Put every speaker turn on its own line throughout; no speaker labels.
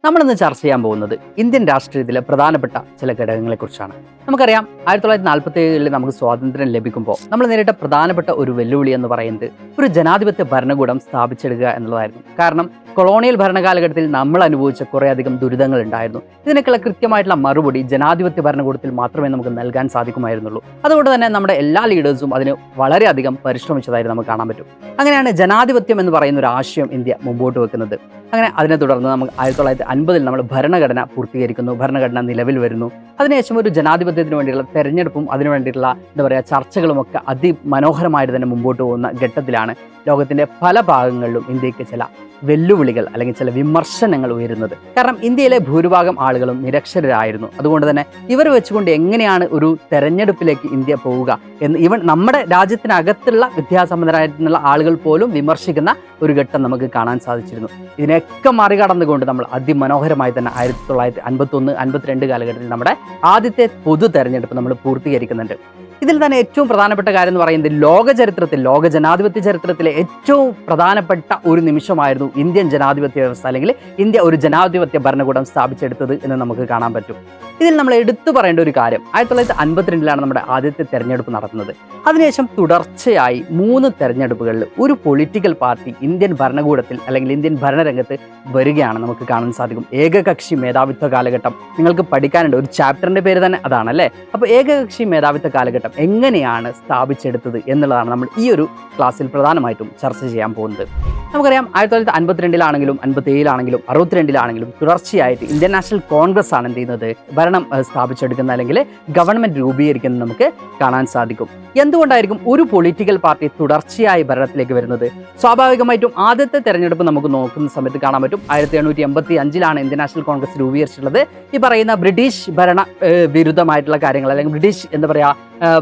നമ്മളിന്ന് ചർച്ച ചെയ്യാൻ പോകുന്നത് ഇന്ത്യൻ രാഷ്ട്രീയത്തിലെ പ്രധാനപ്പെട്ട ചില ഘടകങ്ങളെക്കുറിച്ചാണ്. നമുക്കറിയാം 1947 നമുക്ക് സ്വാതന്ത്ര്യം ലഭിക്കുമ്പോൾ നമ്മൾ നേരിട്ട പ്രധാനപ്പെട്ട ഒരു വെല്ലുവിളി എന്ന് പറയുന്നത് ഒരു ജനാധിപത്യ ഭരണകൂടം സ്ഥാപിച്ചെടുക്കുക എന്നുള്ളതായിരുന്നു. കാരണം കൊളോണിയൽ ഭരണകാലഘട്ടത്തിൽ നമ്മൾ അനുഭവിച്ച കുറേയധികം ദുരിതങ്ങൾ ഉണ്ടായിരുന്നു. ഇതിനൊക്കെയുള്ള കൃത്യമായിട്ടുള്ള മറുപടി ജനാധിപത്യ ഭരണകൂടത്തിൽ മാത്രമേ നമുക്ക് നൽകാൻ സാധിക്കുമായിരുന്നുള്ളൂ. അതുകൊണ്ട് തന്നെ നമ്മുടെ എല്ലാ ലീഡേഴ്സും അതിന് വളരെയധികം പരിശ്രമിച്ചതായി നമുക്ക് കാണാൻ പറ്റും. അങ്ങനെയാണ് ജനാധിപത്യം എന്ന് പറയുന്ന ഒരു ആശയം ഇന്ത്യ മുമ്പോട്ട് വെക്കുന്നത്. അങ്ങനെ അതിനെ തുടർന്ന് നമുക്ക് 1950 നമ്മൾ ഭരണഘടന പൂർത്തീകരിക്കുന്നു, ഭരണഘടന നിലവിൽ വരുന്നു. അതിനുശേഷം ഒരു ജനാധിപത്യത്തിന് വേണ്ടിയുള്ള തെരഞ്ഞെടുപ്പും അതിനു വേണ്ടിയിട്ടുള്ള ചർച്ചകളുമൊക്കെ അതിമനോഹരമായിട്ട് തന്നെ മുമ്പോട്ട് പോകുന്ന ഘട്ടത്തിലാണ് ലോകത്തിൻ്റെ പല ഭാഗങ്ങളിലും ഇന്ത്യക്ക് ചില വെല്ലുവിളികൾ അല്ലെങ്കിൽ ചില വിമർശനങ്ങൾ ഉയരുന്നത്. കാരണം ഇന്ത്യയിലെ ഭൂരിഭാഗം ആളുകളും നിരക്ഷരരായിരുന്നു. അതുകൊണ്ട് തന്നെ ഇവർ വെച്ചുകൊണ്ട് എങ്ങനെയാണ് ഒരു തെരഞ്ഞെടുപ്പിലേക്ക് ഇന്ത്യ പോവുക എന്ന് ഈവൻ നമ്മുടെ രാജ്യത്തിനകത്തുള്ള വിദ്യാസമ്പന്നരായിട്ടുള്ള ആളുകൾ പോലും വിമർശിക്കുന്ന ഒരു ഘട്ടം നമുക്ക് കാണാൻ സാധിച്ചിരുന്നു. ഇതിനെയൊക്കെ മറികടന്നുകൊണ്ട് നമ്മൾ അതിമനോഹരമായി തന്നെ 1951-52 കാലഘട്ടത്തിൽ നമ്മുടെ ആദ്യത്തെ പൊതു തെരഞ്ഞെടുപ്പ് നമ്മൾ പൂർത്തീകരിക്കുന്നുണ്ട്. ഇതിൽ തന്നെ ഏറ്റവും പ്രധാനപ്പെട്ട കാര്യം എന്ന് പറയുന്നത് ലോക ജനാധിപത്യ ചരിത്രത്തിലെ ഏറ്റവും പ്രധാനപ്പെട്ട ഒരു നിമിഷമായിരുന്നു ഇന്ത്യൻ ജനാധിപത്യ വ്യവസ്ഥ അല്ലെങ്കിൽ ഇന്ത്യ ഒരു ജനാധിപത്യ ഭരണകൂടം സ്ഥാപിച്ചെടുത്തത് എന്ന് നമുക്ക് കാണാൻ പറ്റും. ഇതിൽ നമ്മൾ എടുത്തു പറയേണ്ട ഒരു കാര്യം 1952 നമ്മുടെ ആദ്യത്തെ തെരഞ്ഞെടുപ്പ് നടത്തുന്നത്. അതിനുശേഷം തുടർച്ചയായി 3 തെരഞ്ഞെടുപ്പുകളിൽ ഒരു പൊളിറ്റിക്കൽ പാർട്ടി ഇന്ത്യൻ ഭരണകൂടത്തിൽ അല്ലെങ്കിൽ ഇന്ത്യൻ ഭരണരംഗത്ത് വരികയാണ് നമുക്ക് കാണാൻ സാധിക്കും. ഏകകക്ഷി മേധാവിത്വ കാലഘട്ടം നിങ്ങൾക്ക് പഠിക്കാനുണ്ട്, ഒരു ചാപ്റ്ററിന്റെ പേര് തന്നെ അതാണല്ലേ. അപ്പോൾ ഏകകക്ഷി മേധാവിത്വ കാലഘട്ടം എങ്ങനെയാണ് സ്ഥാപിച്ചെടുത്തത് എന്നുള്ളതാണ് നമ്മൾ ഈ ഒരു ക്ലാസ്സിൽ പ്രധാനമായിട്ടും ചർച്ച ചെയ്യാൻ പോകുന്നത്. നമുക്കറിയാം 1952 57 62 തുടർച്ചയായിട്ട് ഇന്ത്യൻ നാഷണൽ കോൺഗ്രസ് ആണ് എന്ത് ചെയ്യുന്നത്, ഭരണം സ്ഥാപിച്ചെടുക്കുന്ന അല്ലെങ്കിൽ ഗവൺമെന്റ് രൂപീകരിക്കുന്നത് നമുക്ക് കാണാൻ സാധിക്കും. എന്തുകൊണ്ടായിരിക്കും ഒരു പൊളിറ്റിക്കൽ പാർട്ടി തുടർച്ചയായി ഭരണത്തിലേക്ക് വരുന്നത്? സ്വാഭാവികമായിട്ടും ആദ്യത്തെ തെരഞ്ഞെടുപ്പ് നമുക്ക് നോക്കുന്ന സമയത്ത് കാണാൻ പറ്റും 1885 ഇന്ത്യൻ നാഷണൽ കോൺഗ്രസ് രൂപീകരിച്ചിട്ടുള്ളത്. ഈ പറയുന്ന ബ്രിട്ടീഷ് ഭരണ വിരുദ്ധമായിട്ടുള്ള കാര്യങ്ങൾ അല്ലെങ്കിൽ ബ്രിട്ടീഷ്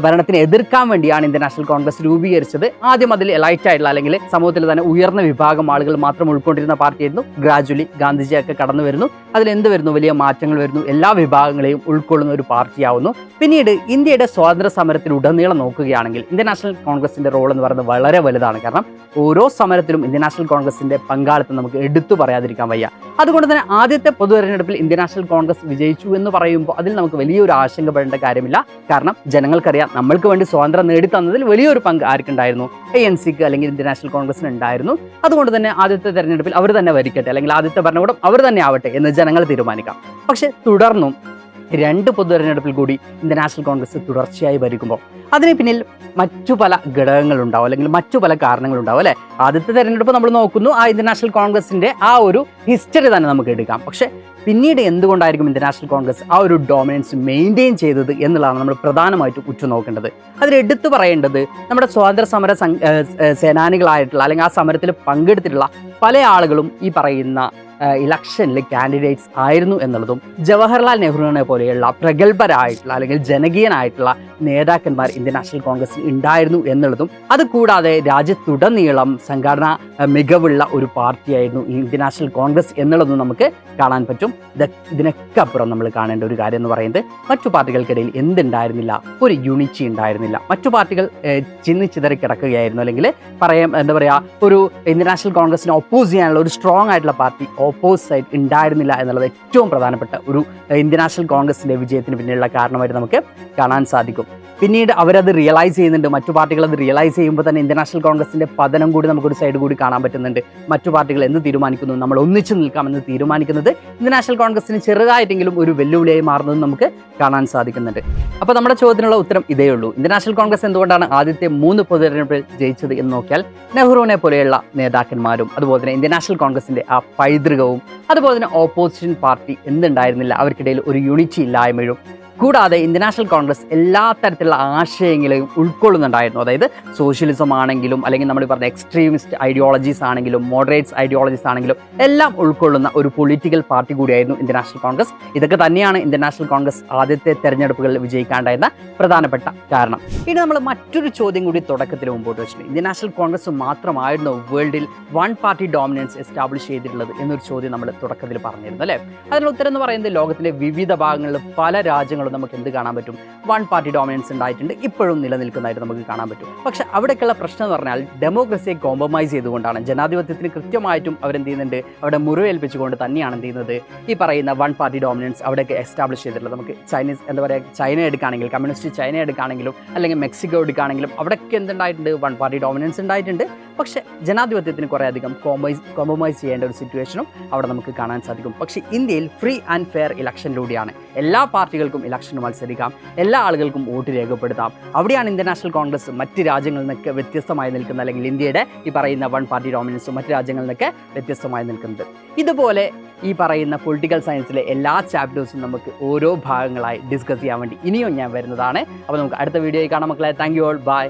ഭരണത്തിനെ എതിർക്കാൻ വേണ്ടിയാണ് ഇന്ത്യൻ നാഷണൽ കോൺഗ്രസ് രൂപീകരിച്ചത്. ആദ്യം അതിൽ എലൈറ്റ് ആയിട്ടുള്ള അല്ലെങ്കിൽ സമൂഹത്തിൽ തന്നെ ഉയർന്ന വിഭാഗം ആളുകൾ മാത്രം ഉൾക്കൊണ്ടിരുന്ന പാർട്ടിയായിരുന്നു. ഗ്രാജുവലി ഗാന്ധിജിയൊക്കെ കടന്നു വരുന്നു, അതിലെന്ത് വരുന്നു, വലിയ മാറ്റങ്ങൾ വരുന്നു, എല്ലാ വിഭാഗങ്ങളെയും ഉൾക്കൊള്ളുന്ന ഒരു പാർട്ടിയാവുന്നു. പിന്നീട് ഇന്ത്യയുടെ സ്വാതന്ത്ര്യ സമരത്തിലുടനീളം നോക്കുകയാണെങ്കിൽ ഇന്ത്യൻ നാഷണൽ കോൺഗ്രസിന്റെ റോൾ എന്ന് പറയുന്നത് വളരെ വലുതാണ്. കാരണം ഓരോ സമരത്തിലും ഇന്ത്യൻ നാഷണൽ കോൺഗ്രസിന്റെ പങ്കാളിത്തം നമുക്ക് എടുത്തു പറയാതിരിക്കാൻ വയ്യ. അതുകൊണ്ട് തന്നെ ആദ്യത്തെ പൊതു തെരഞ്ഞെടുപ്പിൽ ഇന്ത്യൻ നാഷണൽ കോൺഗ്രസ് വിജയിച്ചു എന്ന് പറയുമ്പോൾ അതിൽ നമുക്ക് വലിയൊരു ആശങ്കപ്പെടേണ്ട കാര്യമില്ല. കാരണം ജനങ്ങൾക്കറിയാം നമ്മൾക്ക് വേണ്ടി സ്വാതന്ത്ര്യം നേടിത്തന്നതിൽ വലിയൊരു പങ്ക് ആർക്കുണ്ടായിരുന്നു, ANCക്ക് അല്ലെങ്കിൽ ഇന്ത്യൻ നാഷണൽ കോൺഗ്രസിന് ഉണ്ടായിരുന്നു. അതുകൊണ്ട് തന്നെ ആദ്യത്തെ തെരഞ്ഞെടുപ്പിൽ അവർ തന്നെ ഭരിക്കട്ടെ അല്ലെങ്കിൽ ആദ്യത്തെ ഭരണകൂടം അവർ തന്നെ ആവട്ടെ എന്ന് ജനങ്ങൾ തീരുമാനിക്കാം. പക്ഷെ തുടർന്നും 2 പൊതു തെരഞ്ഞെടുപ്പിൽ കൂടി ഇന്ത്യൻ നാഷണൽ കോൺഗ്രസ് തുടർച്ചയായി ഭരിക്കുമ്പോൾ അതിന് പിന്നിൽ മറ്റു പല ഘടകങ്ങളുണ്ടാവും അല്ലെങ്കിൽ മറ്റു പല കാരണങ്ങളുണ്ടാവും അല്ലേ. ആദ്യത്തെ തെരഞ്ഞെടുപ്പ് നമ്മൾ നോക്കുന്നു, ആ ഇന്ത്യൻ നാഷണൽ കോൺഗ്രസിന്റെ ആ ഒരു ഹിസ്റ്ററി തന്നെ നമുക്ക് എടുക്കാം. പക്ഷെ പിന്നീട് എന്തുകൊണ്ടായിരിക്കും ഇന്ത്യൻ നാഷണൽ കോൺഗ്രസ് ആ ഒരു ഡോമിനൻസ് മെയിൻറ്റെയിൻ ചെയ്തത് എന്നുള്ളതാണ് നമ്മൾ പ്രധാനമായിട്ടും ഉറ്റുനോക്കേണ്ടത്. അതിൽ എടുത്തു പറയേണ്ടത് നമ്മുടെ സ്വാതന്ത്ര്യ സമര സേനാനികളായിട്ടുള്ള അല്ലെങ്കിൽ ആ സമരത്തിൽ പങ്കെടുത്തിട്ടുള്ള പല ആളുകളും ഈ പറയുന്ന ഇലക്ഷനിൽ കാൻഡിഡേറ്റ്സ് ആയിരുന്നു എന്നുള്ളതും ജവഹർലാൽ നെഹ്റുവിനെ പോലെയുള്ള പ്രഗത്ഭരായിട്ടുള്ള അല്ലെങ്കിൽ ജനകീയനായിട്ടുള്ള നേതാക്കന്മാർ ഇന്ത്യൻ നാഷണൽ കോൺഗ്രസിൽ ഉണ്ടായിരുന്നു എന്നുള്ളതും, അതുകൂടാതെ രാജ്യത്തുടനീളം സംഘടനാ മികവുള്ള ഒരു പാർട്ടിയായിരുന്നു ഇന്ത്യൻ നാഷണൽ കോൺഗ്രസ് എന്നുള്ളതും നമുക്ക് കാണാൻ പറ്റും. ഇതിനൊക്കെ അപ്പുറം നമ്മൾ കാണേണ്ട ഒരു കാര്യം എന്ന് പറയുന്നത് മറ്റു പാർട്ടികൾക്കിടയിൽ എന്തുണ്ടായിരുന്നില്ല, ഒരു യൂണിറ്റി ഉണ്ടായിരുന്നില്ല. മറ്റു പാർട്ടികൾ ചിന്നിച്ചിതറി കിടക്കുകയായിരുന്നു അല്ലെങ്കിൽ ഒരു ഇന്ത്യൻ നാഷണൽ കോൺഗ്രസിനെ ഒപ്പോസ് ചെയ്യാനുള്ള ഒരു സ്ട്രോങ് ആയിട്ടുള്ള പാർട്ടി ഓപ്പോസിറ്റ് ഉണ്ടായിരുന്നില്ല എന്നുള്ളത് ഏറ്റവും പ്രധാനപ്പെട്ട ഒരു ഇന്ത്യൻ നാഷണൽ കോൺഗ്രസിന്റെ വിജയത്തിന് പിന്നിലുള്ള കാരണമായിട്ട് നമുക്ക് കാണാൻ സാധിക്കും. പിന്നീട് അവരത് റിയലൈസ് ചെയ്യുന്നുണ്ട്, മറ്റു പാർട്ടികൾ അത് റിയലൈസ് ചെയ്യുമ്പോൾ തന്നെ ഇന്ത്യൻ നാഷണൽ കോൺഗ്രസിന്റെ പതനം കൂടി നമുക്കൊരു സൈഡ് കൂടി കാണാൻ പറ്റുന്നുണ്ട്. മറ്റു പാർട്ടികൾ എന്ത് തീരുമാനിക്കുന്നു, നമ്മൾ ഒന്നിച്ചു നിൽക്കാമെന്ന് തീരുമാനിക്കുന്നത് ഇന്ത്യൻ നാഷണൽ കോൺഗ്രസിന് ചെറുതായിട്ടെങ്കിലും ഒരു വെല്ലുവിളിയായി മാറുന്നത് നമുക്ക് കാണാൻ സാധിക്കുന്നുണ്ട്. അപ്പോൾ നമ്മുടെ ചോദ്യത്തിനുള്ള ഉത്തരം ഇതേ ഉള്ളൂ. ഇന്ത്യൻ നാഷണൽ കോൺഗ്രസ് എന്തുകൊണ്ടാണ് ആദ്യത്തെ 3 പൊതു തെരഞ്ഞെടുപ്പിൽ ജയിച്ചത് എന്ന് നോക്കിയാൽ നെഹ്റുവിനെ പോലെയുള്ള നേതാക്കന്മാരും അതുപോലെ തന്നെ ഇന്ത്യൻ നാഷണൽ കോൺഗ്രസിന്റെ ആ പൈതൃകവും അതുപോലെ തന്നെ ഓപ്പോസിഷൻ പാർട്ടി എന്തുണ്ടായിരുന്നില്ല, അവർക്കിടയിൽ ഒരു യൂണിറ്റി ഇല്ലായ്മയും, കൂടാതെ ഇന്ത്യൻ നാഷണൽ കോൺഗ്രസ് എല്ലാ തരത്തിലുള്ള ആശയങ്ങളെയും ഉൾക്കൊള്ളുന്നുണ്ടായിരുന്നു. അതായത് സോഷ്യലിസം ആണെങ്കിലും അല്ലെങ്കിൽ നമ്മൾ പറഞ്ഞ എക്സ്ട്രീമിസ്റ്റ് ഐഡിയോളജീസ് ആണെങ്കിലും മോഡറേറ്റ്സ് ഐഡിയോളജീസ് ആണെങ്കിലും എല്ലാം ഉൾക്കൊള്ളുന്ന ഒരു പൊളിറ്റിക്കൽ പാർട്ടി കൂടിയായിരുന്നു ഇന്ത്യൻ നാഷണൽ കോൺഗ്രസ്. ഇതൊക്കെ തന്നെയാണ് ഇന്ത്യൻ നാഷണൽ കോൺഗ്രസ് ആദ്യത്തെ തെരഞ്ഞെടുപ്പുകളിൽ വിജയിക്കാണ്ടായിരുന്ന പ്രധാനപ്പെട്ട കാരണം. ഇനി നമ്മൾ മറ്റൊരു ചോദ്യം കൂടി തുടക്കത്തിൽ മുമ്പോട്ട് വെച്ചിട്ടുണ്ട്. ഇന്ത്യൻ നാഷണൽ കോൺഗ്രസ് മാത്രമായിരുന്നു വേൾഡിൽ 1 പാർട്ടി ഡോമിനൻസ് എസ്റ്റാബ്ലിഷ് ചെയ്തിട്ടുള്ളത് എന്നൊരു ചോദ്യം നമ്മൾ തുടക്കത്തിൽ പറഞ്ഞിരുന്നു അല്ലേ. അതിനുള്ള ഉത്തരം എന്ന് പറയുന്നത് ലോകത്തിലെ വിവിധ ഭാഗങ്ങളിൽ പല രാജ്യങ്ങളും കാലങ്ങളും നമുക്ക് എന്ത് കാണാൻ പറ്റും, വൺ പാർട്ടി ഡോമിനൻസ് ഉണ്ടായിട്ടുണ്ട്, ഇപ്പോഴും നിലനിൽക്കുന്നതായിട്ട് നമുക്ക് കാണാൻ പറ്റും. പക്ഷേ അവിടേക്കുള്ള പ്രശ്നം എന്ന് പറഞ്ഞാൽ ഡെമോക്രസിയെ കോംപ്രമൈസ് ചെയ്തുകൊണ്ടാണ്, ജനാധിപത്യത്തിന് കൃത്യമായിട്ടും അവരെന്ത് ചെയ്യുന്നുണ്ട്, അവിടെ മുറിവേൽപ്പിച്ചുകൊണ്ട് തന്നെയാണ് എന്ത് ചെയ്യുന്നത് ഈ പറയുന്ന വൺ പാർട്ടി ഡോമിനൻസ് അവിടെയൊക്കെ എസ്റ്റാബ്ലിഷ് ചെയ്തിട്ടുള്ളത്. നമുക്ക് ചൈന എടുക്കുകയാണെങ്കിൽ, കമ്മ്യൂണിസ്റ്റ് ചൈന എടുക്കുകയാണെങ്കിലും അല്ലെങ്കിൽ മെക്സിക്കോ എടുക്കുകയാണെങ്കിലും അവിടെയൊക്കെ എന്തുണ്ടായിട്ടുണ്ട്, വൺ പാർട്ടി ഡോമിനൻസ് ഉണ്ടായിട്ടുണ്ട്. പക്ഷേ ജനാധിപത്യത്തിന് കുറേ അധികം കോംപ്രമൈസ് ചെയ്യേണ്ട ഒരു സിറ്റുവേഷനും അവിടെ നമുക്ക് കാണാൻ സാധിക്കും. പക്ഷേ ഇന്ത്യയിൽ ഫ്രീ ആൻഡ് ഫെയർ ഇലക്ഷനിലൂടെയാണ് എല്ലാ പാർട്ടികൾക്കും ഇലക്ഷന് മത്സരിക്കാം, എല്ലാ ആളുകൾക്കും വോട്ട് രേഖപ്പെടുത്താം. അവിടെയാണ് ഇന്ത്യൻ നാഷണൽ കോൺഗ്രസ് മറ്റ് രാജ്യങ്ങളിൽ നിന്നൊക്കെ വ്യത്യസ്തമായി നിൽക്കുന്നത്, അല്ലെങ്കിൽ ഇന്ത്യയുടെ ഈ പറയുന്ന വൺ പാർട്ടി ഡോമിനൻസും മറ്റ് രാജ്യങ്ങളിൽ നിന്നൊക്കെ വ്യത്യസ്തമായി നിൽക്കുന്നത്. ഇതുപോലെ ഈ പറയുന്ന പൊളിറ്റിക്കൽ സയൻസിലെ എല്ലാ ചാപ്റ്റേഴ്സും നമുക്ക് ഓരോ ഭാഗങ്ങളായി ഡിസ്കസ് ചെയ്യാൻ വേണ്ടി ഇനിയും ഞാൻ വരുന്നതാണ്. അപ്പോൾ നമുക്ക് അടുത്ത വീഡിയോയിൽ കാണാം മക്കളെ. Thank you all, by.